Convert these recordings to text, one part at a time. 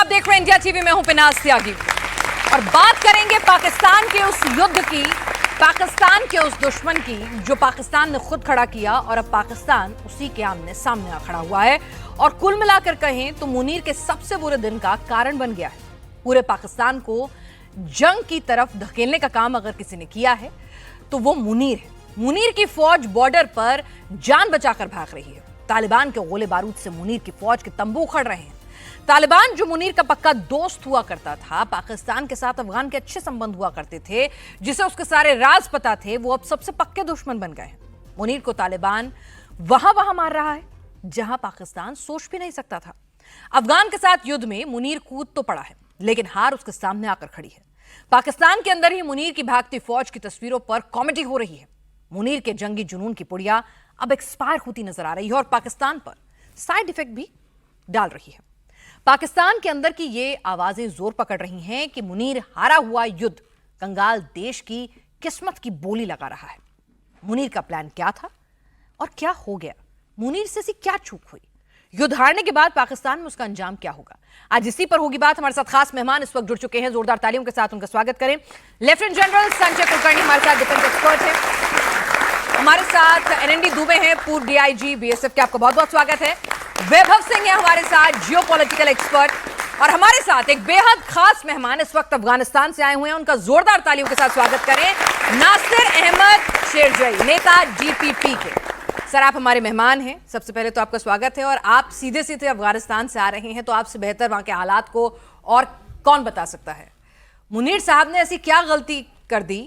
आप देख रहे हैं इंडिया टीवी में हूं पिनाज त्यागी और बात करेंगे पाकिस्तान के उस युद्ध की, पाकिस्तान के उस दुश्मन की जो पाकिस्तान ने खुद खड़ा किया और अब पाकिस्तान उसी के आमने सामने आ खड़ा हुआ है और कुल मिलाकर कहें तो मुनीर के सबसे बुरे दिन का कारण बन गया है। पूरे पाकिस्तान को जंग की तरफ धकेलने का काम अगर किसी ने किया है तो वो मुनीर है। मुनीर की फौज बॉर्डर पर जान बचाकर भाग रही है। तालिबान के गोले बारूद से मुनीर की फौज के तंबू उखड़ रहे हैं। तालिबान जो मुनीर का पक्का दोस्त हुआ करता था, पाकिस्तान के साथ अफगान के अच्छे संबंध हुआ करते थे, जिसे उसके सारे राज पता थे, वो अब सबसे पक्के दुश्मन बन गए हैं। मुनीर को तालिबान वहां मार रहा है जहां पाकिस्तान सोच भी नहीं सकता था। अफगान के साथ युद्ध में मुनीर कूद तो पड़ा है, लेकिन हार उसके सामने आकर खड़ी है। पाकिस्तान के अंदर ही मुनीर की भागती फौज की तस्वीरों पर कॉमेडी हो रही है। मुनीर के जंगी जुनून की पुड़िया अब एक्सपायर होती नजर आ रही है और पाकिस्तान पर साइड इफेक्ट भी डाल रही है। पाकिस्तान के अंदर की ये आवाजें जोर पकड़ रही हैं कि मुनीर हारा हुआ युद्ध कंगाल देश की किस्मत की बोली लगा रहा है। मुनीर का प्लान क्या था और क्या हो गया? मुनीर से क्या चूक हुई? युद्ध हारने के बाद पाकिस्तान में उसका अंजाम क्या होगा? आज इसी पर होगी बात। हमारे साथ खास मेहमान इस वक्त जुड़ चुके हैं। जोरदार तालियों के साथ उनका स्वागत करें। लेफ्टिनेंट जनरल संजय कुलकर्णी हमारे साथ डिफेंस एक्सपर्ट हैं। हमारे साथ एनएनडी दुबे हैं, पूर्व डीआईजी बीएसएफ के, आपका बहुत बहुत स्वागत है। वैभव सिंह है हमारे साथ, जियोपॉलिटिकल एक्सपर्ट। और हमारे साथ एक बेहद खास मेहमान इस वक्त अफगानिस्तान से आए हुए हैं, उनका जोरदार तालियों के साथ स्वागत करें। नासिर अहमद शेरजई, नेता जीपीपी के। सर, आप हमारे मेहमान हैं, सबसे पहले तो आपका स्वागत है। और आप सीधे सीधे अफगानिस्तान से आ रहे हैं, तो आपसे बेहतर वहां के हालात को और कौन बता सकता है? मुनीर साहब ने ऐसी क्या गलती कर दी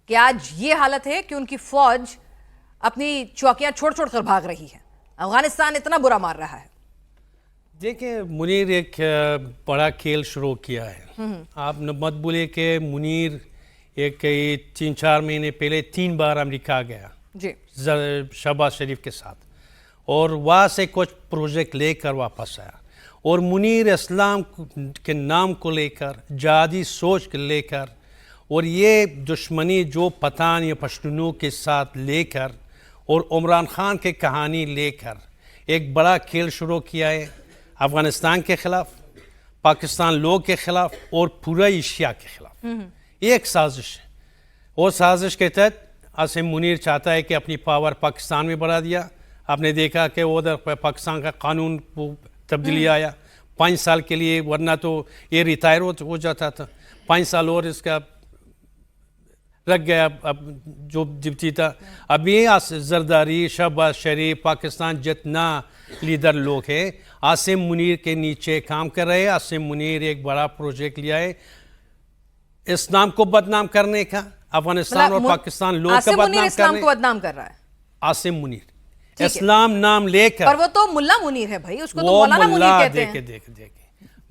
कि आज ये हालत है कि उनकी फौज अपनी चौकियां छोड़ छोड़ कर भाग रही है? अफगानिस्तान इतना बुरा मार रहा है। देखिए, मुनीर एक बड़ा खेल शुरू किया है। आप मत बोलिए कि मुनीर एक 3-4 महीने पहले 3 बार अमेरिका गया जी, शहबाज शरीफ के साथ, और वहाँ से कुछ प्रोजेक्ट लेकर वापस आया। और मुनीर इस्लाम के नाम को लेकर, जिहादी सोच को लेकर, और ये दुश्मनी जो पठान या पश्तूनों के साथ लेकर और इमरान खान की कहानी लेकर एक बड़ा खेल शुरू किया है अफ़गानिस्तान के ख़िलाफ़, पाकिस्तान लोग के ख़िलाफ़ और पूरा एशिया के ख़िलाफ़। ये एक साजिश है। और साजिश के तहत आसिम मुनीर चाहता है कि अपनी पावर पाकिस्तान में बढ़ा दिया। आपने देखा कि उधर पाकिस्तान का कानून तब्दीली आया 5 साल के लिए, वरना तो ये रिटायर हो जाता था। 5 साल और इसका रख गया। अब जो जिप्ती था, अभी जरदारी, शहबाज शरीफ, पाकिस्तान जितना लीडर लोग हैं आसिम मुनीर के नीचे काम कर रहे हैं। आसिम मुनीर एक बड़ा प्रोजेक्ट लिया है इस्लाम को बदनाम करने का, अफगानिस्तान और पाकिस्तान लोग का बदनाम कर रहा है। आसिम मुनीर इस्लाम नाम लेकर, पर वो तो मुल्ला मुनीर है भाई, उसको तो मौलाना मुनीर कहते हैं। देखे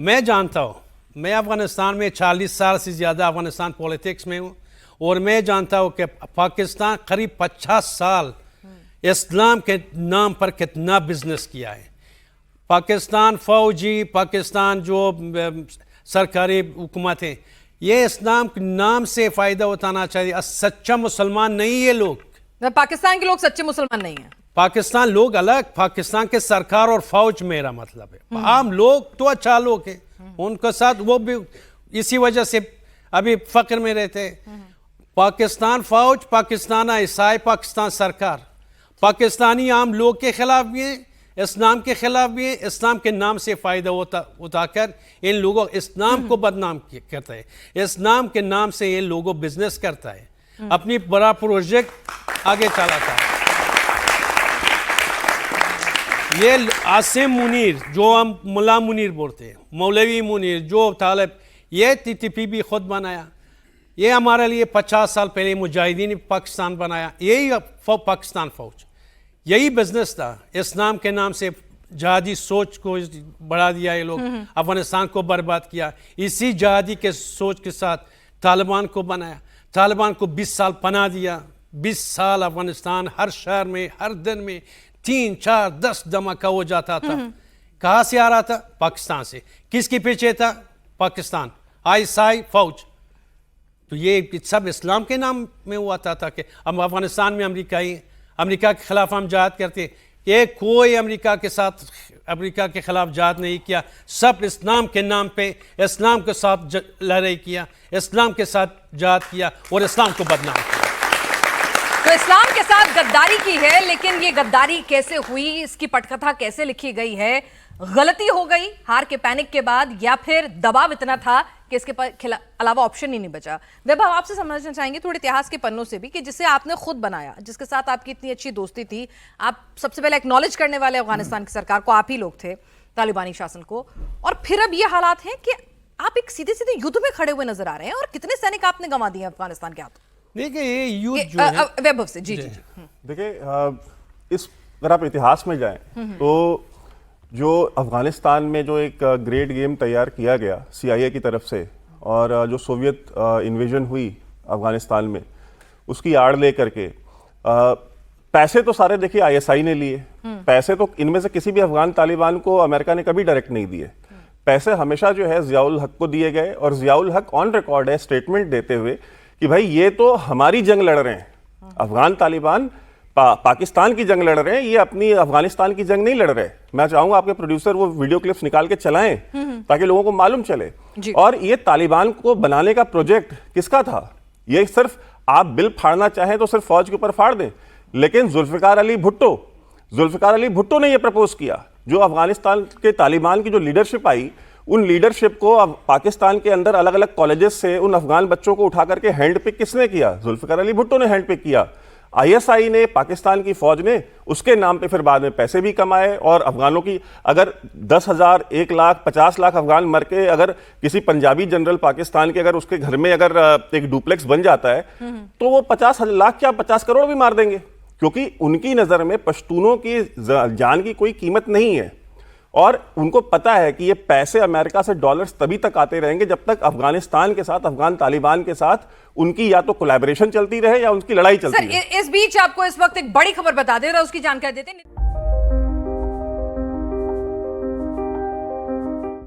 मैं जानता हूँ, मैं अफगानिस्तान में 40 साल से ज़्यादा अफगानिस्तान पॉलिटिक्स में हूँ, और मैं जानता हूँ कि पाकिस्तान करीब 50 साल इस्लाम के नाम पर कितना बिजनेस किया है। पाकिस्तान फौजी, पाकिस्तान जो सरकारी हुकूमत है, ये इस्लाम के नाम से फ़ायदा उठाना चाहिए। सच्चा मुसलमान नहीं ये लोग। पाकिस्तान के लोग सच्चे मुसलमान नहीं हैं। पाकिस्तान लोग अलग, पाकिस्तान के सरकार और फौज मेरा मतलब है। आम लोग तो अच्छा लोग हैं, उनके साथ वो भी इसी वजह से अभी फक्र में रहते हैं। पाकिस्तान फौज, पाकिस्तान ईसाई, पाकिस्तान सरकार पाकिस्तानी आम लोग के खिलाफ भी है, इस्लाम के खिलाफ भी है। इस्लाम के नाम से फ़ायदा उठाकर इन लोगों इस्लाम को बदनाम करता है। इस्लाम के नाम से ये लोगों बिजनेस करता है, अपनी बड़ा प्रोजेक्ट आगे चलाता है। ये आसिम मुनीर जो हम मुल्ला मुनीर बोलते हैं, मौलवी मुनीर जो तालिब, ये टीटीपी भी खुद बनाया। ये हमारे लिए 50 साल पहले मुजाहिदीन पाकिस्तान बनाया। यही पाकिस्तान फौज, यही बिजनेस था। इस्लाम के नाम से जिहादी सोच को बढ़ा दिया ये लोग, अफगानिस्तान को बर्बाद किया। इसी जिहादी के सोच के साथ तालिबान को बनाया, तालिबान को 20 साल पनाह दिया। 20 साल अफगानिस्तान हर शहर में, हर दिन में 3-4-10 धमाका हो जाता था। कहाँ से आ रहा था? पाकिस्तान से। किसके पीछे था? पाकिस्तान, आईएसआई फौज। तो ये सब इस्लाम के नाम में हुआ था कि हम अफगानिस्तान में अमेरिका के खिलाफ हम जहाद करते। ये कोई अमेरिका के खिलाफ जहाद नहीं किया, सब इस्लाम के नाम पे इस्लाम के साथ लड़ाई किया, इस्लाम के साथ जहाद किया और इस्लाम को बदनाम किया। तो इस्लाम के साथ गद्दारी की है, लेकिन ये गद्दारी कैसे हुई, इसकी पटकथा कैसे लिखी गई है? गलती हो गई हार के पैनिक के बाद, या फिर दबाव इतना था कि इसके अलावा ऑप्शन ही नहीं बचा? वैभव, आपसे समझना चाहेंगे थोड़े इतिहास के पन्नों से भी कि जिसे आपने खुद बनाया, जिसके साथ आपकी इतनी अच्छी दोस्ती थी, आप सबसे पहले एक्नॉलेज करने वाले अफगानिस्तान की सरकार को आप ही लोग थे, तालिबानी शासन को, और फिर अब ये हालात हैं कि आप एक सीधे सीधे युद्ध में खड़े हुए नजर आ रहे हैं, और कितने सैनिक आपने गंवा दिए अफगानिस्तान के हाथों? देखिए ये युद्ध जो है, वैभव से जी। देखिए, इस अगर आप इतिहास में जाएं तो जो अफगानिस्तान में जो एक ग्रेट गेम तैयार किया गया CIA की तरफ से, और जो सोवियत इन्वेजन हुई अफगानिस्तान में, उसकी आड़ ले करके पैसे तो सारे देखिए ISI ने लिए। पैसे तो इनमें से किसी भी अफगान तालिबान को अमेरिका ने कभी डायरेक्ट नहीं दिए। पैसे हमेशा जो है जियाउल हक को दिए गए, और जियाउल हक ऑन रिकॉर्ड है स्टेटमेंट देते हुए कि भाई ये तो हमारी जंग लड़ रहे हैं, अफगान तालिबान पाकिस्तान की जंग लड़ रहे हैं, ये अपनी अफगानिस्तान की जंग नहीं लड़ रहे। मैं चाहूंगा आपके प्रोड्यूसर वो वीडियो क्लिप्स निकाल के चलाएं ताकि लोगों को मालूम चले। और ये तालिबान को बनाने का प्रोजेक्ट किसका था? ये सिर्फ आप बिल फाड़ना चाहें तो सिर्फ फौज के ऊपर फाड़ दें, लेकिन जुल्फिकार अली भुट्टो ने यह प्रपोज किया। जो अफगानिस्तान के तालिबान की जो लीडरशिप आई, उन लीडरशिप को अब पाकिस्तान के अंदर अलग अलग कॉलेजेस से उन अफगान बच्चों को उठा करके हैंड पिक किसने किया? जुल्फिकार अली भुट्टो ने हैंड पिक किया। ISI ने, पाकिस्तान की फौज ने उसके नाम पे फिर बाद में पैसे भी कमाए, और अफगानों की अगर 10,000, 1 लाख, 50 लाख अफगान मर के अगर किसी पंजाबी जनरल पाकिस्तान के अगर उसके घर में अगर एक डुप्लेक्स बन जाता है तो वो 50 लाख क्या 50 करोड़ भी मार देंगे, क्योंकि उनकी नजर में पश्तूनों की जान की कोई कीमत नहीं है। और उनको पता है कि ये पैसे अमेरिका से डॉलर्स तभी तक आते रहेंगे जब तक अफगानिस्तान के साथ, अफगान तालिबान के साथ उनकी या तो कोलैबोरेशन चलती रहे या उनकी लड़ाई चलती रहे। इस बीच आपको इस वक्त एक बड़ी खबर बता दे रहा, उसकी जानकारी देते हैं।